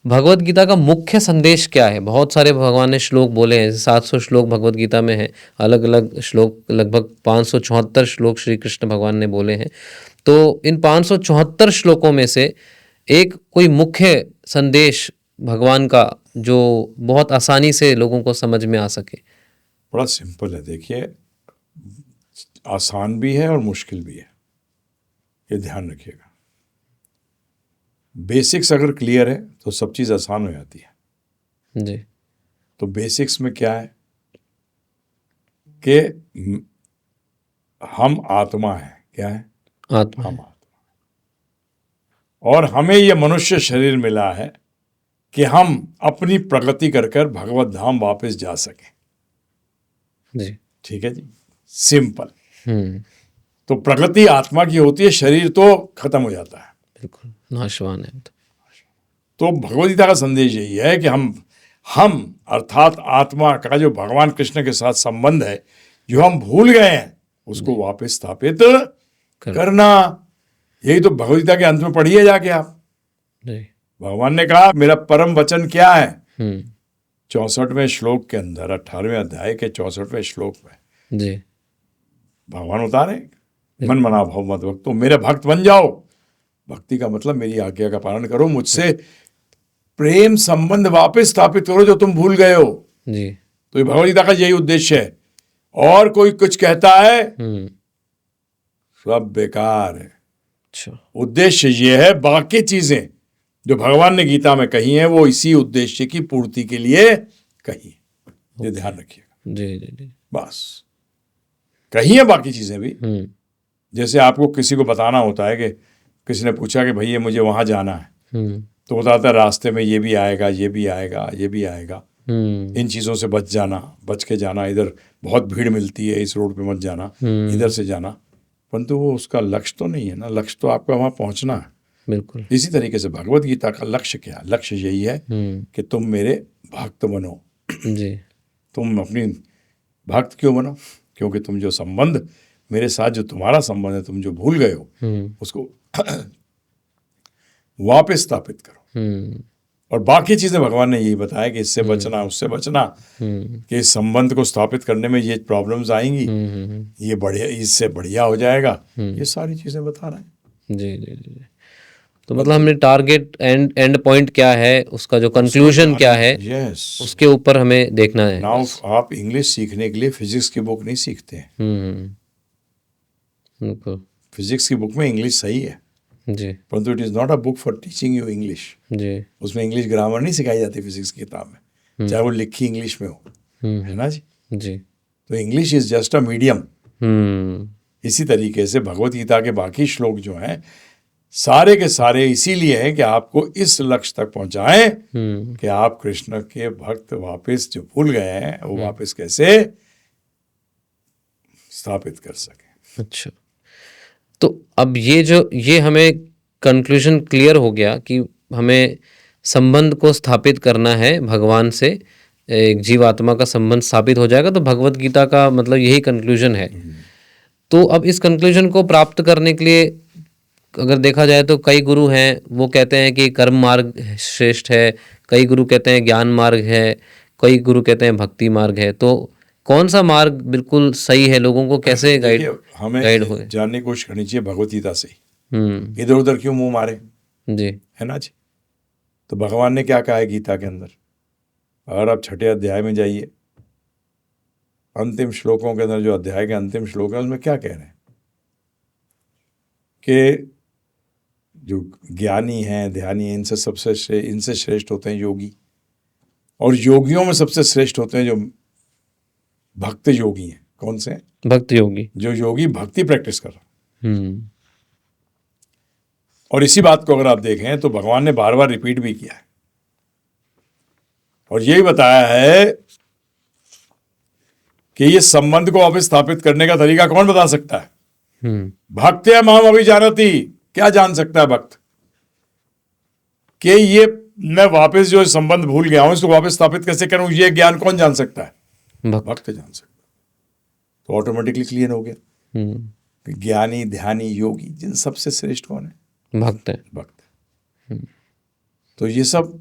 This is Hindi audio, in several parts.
भगवत गीता का मुख्य संदेश क्या है? बहुत सारे भगवान ने श्लोक बोले हैं, 700 श्लोक भगवत गीता में हैं, अलग अलग श्लोक, लगभग 574 श्लोक श्री कृष्ण भगवान ने बोले हैं। तो इन 574 श्लोकों में से एक कोई मुख्य संदेश भगवान का जो बहुत आसानी से लोगों को समझ में आ सके। बड़ा सिंपल है, देखिए, आसान भी है और मुश्किल भी है, ये ध्यान रखिएगा। बेसिक्स अगर क्लियर है तो सब चीज़ आसान हो जाती है। जी। तो बेसिक्स में क्या है कि हम आत्मा है। क्या है? आत्मा हम है। आत्मा, और हमें ये मनुष्य शरीर मिला है कि हम अपनी प्रगति कर कर भगवत धाम वापस जा सकें। जी। ठीक है जी, सिंपल। हम्म। तो प्रगति आत्मा की होती है, शरीर तो खत्म हो जाता है, बिल्कुल नाशवान है। तो भगवद गीता का संदेश यही है कि हम अर्थात आत्मा का जो भगवान कृष्ण के साथ संबंध है, जो हम भूल गए हैं, उसको वापस स्थापित करना। यही तो भगवद गीता के अंत में पढ़िए जाके आप। जी। भगवान ने कहा मेरा परम वचन क्या है, 64वें श्लोक के अंदर, 18वें अध्याय के 64वें श्लोक में जी। भगवान उतारे, मन मना भाव मत भक्तो, मेरे भक्त बन जाओ। भक्ति का मतलब मेरी आज्ञा का पालन करो, मुझसे प्रेम संबंध वापस स्थापित करो जो तुम भूल गए हो। जी। तो ये भगवद गीता का यही उद्देश्य है। और कोई कुछ कहता है सब बेकार है। अच्छा। उद्देश्य ये है, बाकी चीजें जो भगवान ने गीता में कही हैं वो इसी उद्देश्य की पूर्ति के लिए कही है। ये ध्यान रखिएगा। जी जी जी। बस कही है बाकी चीजें भी। जैसे आपको किसी को बताना होता है कि किसी ने पूछा कि भैया मुझे वहां जाना है, तो बताता है रास्ते में ये भी आएगा, ये भी आएगा, ये भी आएगा, इन चीज़ों से बच जाना, बच के जाना, इधर बहुत भीड़ मिलती है, इस रोड पे मत जाना, इधर से जाना। परंतु वो उसका लक्ष्य तो नहीं है ना, लक्ष्य तो आपका वहाँ पहुँचना है। बिल्कुल। इसी तरीके से भगवत गीता का लक्ष्य क्या है? लक्ष्य यही है कि तुम मेरे भक्त बनो। जी। तुम अपनी भक्त क्यों बनो? क्योंकि तुम जो संबंध मेरे साथ, जो तुम्हारा संबंध है, तुम जो भूल गए हो, उसको वापस स्थापित करो। और बाकी चीजें भगवान ने यही बताया कि इससे बचना, उससे बचना, कि इस संबंध को स्थापित करने में ये प्रॉब्लम्स आएंगी, ये बढ़िया, इससे बढ़िया हो जाएगा, ये सारी चीजें बता रहे हैं। जी जी जी। तो मतलब हमने टारगेट एंड पॉइंट क्या है, उसका जो कंक्लूजन क्या है, उसके ऊपर हमें देखना है। नाउ आप इंग्लिश सीखने के लिए फिजिक्स की बुक नहीं सीखते हैं। फिजिक्स की बुक में इंग्लिश सही है जी, परंतु it is not a book for teaching you English. जी। उसमें इंग्लिश ग्रामर नहीं सिखाई जाती फिजिक्स की किताब में, चाहे वो लिखी इंग्लिश में हो, है ना जी। जी। तो English is just a medium. इसी तरीके से भगवत गीता के बाकी श्लोक जो हैं सारे के सारे इसीलिए हैं कि आपको इस लक्ष्य तक पहुंचाएं कि आप कृष्ण के भक्त वापस जो भूल गए हैं वो वापस कैसे स्थापित कर सकें। अच्छा, तो अब ये हमें कंक्लूजन क्लियर हो गया कि हमें संबंध को स्थापित करना है भगवान से, एक जीव आत्मा का संबंध स्थापित हो जाएगा। तो भगवत गीता का मतलब यही कंक्लूजन है। तो अब इस कंक्लूजन को प्राप्त करने के लिए अगर देखा जाए तो कई गुरु हैं, वो कहते हैं कि कर्म मार्ग श्रेष्ठ है, कई गुरु कहते हैं ज्ञान मार्ग है, कई गुरु कहते हैं भक्ति मार्ग है। तो कौन सा मार्ग बिल्कुल सही है, लोगों को कैसे गाइड हो? जानने की कोशिश करनी चाहिए भगवत गीता से। इधर उधर क्यों मुंह मारे जी, है ना जी। तो भगवान ने क्या कहा है गीता के अंदर? अगर आप 6ठे अध्याय में जाइए, अंतिम श्लोकों के अंदर, जो अध्याय के अंतिम श्लोक है उसमें क्या कह रहे हैं कि जो ज्ञानी हैं, ध्यानी हैं, इनसे श्रेष्ठ होते हैं योगी, और योगियों में सबसे श्रेष्ठ होते हैं जो भक्त योगी हैं। कौन से? भक्त योगी। जो योगी भक्ति प्रैक्टिस कर रहा। और इसी बात को अगर आप देखें तो भगवान ने बार बार रिपीट भी किया है और यही बताया है कि ये संबंध को वापस स्थापित करने का तरीका कौन बता सकता है? भक्त है माम अभिजानती। क्या जान सकता है भक्त कि ये मैं वापस जो संबंध भूल गया हूं इसको वापस स्थापित कैसे करूं? ये ज्ञान कौन जान सकता है? भक्त जान सकता है। तो ऑटोमेटिकली क्लियर हो गया। ज्ञानी, ध्यानी, योगी, जिन सबसे श्रेष्ठ कौन है? भक्त है। भक्त। तो ये सब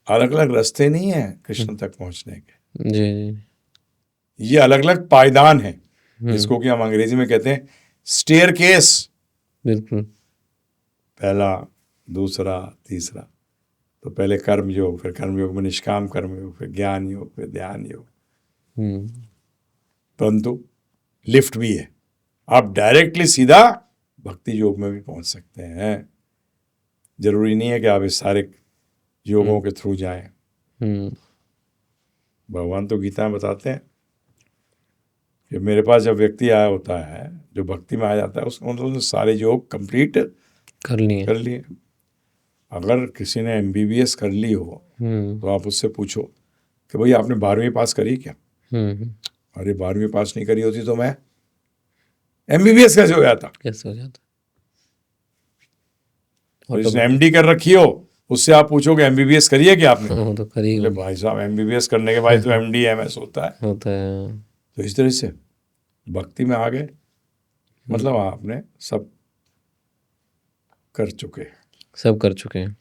अलग अलग रास्ते नहीं है कृष्ण तक पहुंचने के, जी जी ये अलग अलग पायदान है, जिसको कि हम अंग्रेजी में कहते हैं स्टेयर केस। बिल्कुल। पहला, दूसरा, तीसरा। तो पहले कर्म योग, फिर कर्म योग में निष्काम कर्म योग, फिर ज्ञान योग, फिर ध्यान योग। परंतु लिफ्ट भी है, आप डायरेक्टली सीधा भक्ति योग में भी पहुंच सकते हैं। जरूरी नहीं है कि आप इस सारे योगों के थ्रू जाएं। भगवान तो गीता में बताते हैं कि मेरे पास जब व्यक्ति आया होता है, जो भक्ति में आ जाता है, उसने सारे योग कंप्लीट कर लिए। अगर किसी ने MBBS कर ली हो तो आप उससे पूछो कि भाई आपने 12वीं पास करी क्या? अरे 12वीं पास नहीं करी होती तो मैं MBBS कैसे हो जाता? कैसे हो जाता? और जिसने MD कर रखी हो उससे आप पूछोगे MBBS करी है क्या आपने? हाँ, तो करी बोले भाई साहब MBBS करने के बाद तो MD MS होता है। है। तो इस तरह से भक्ति में आ गए, मतलब आपने सब कर चुके हैं। सब कर चुके हैं।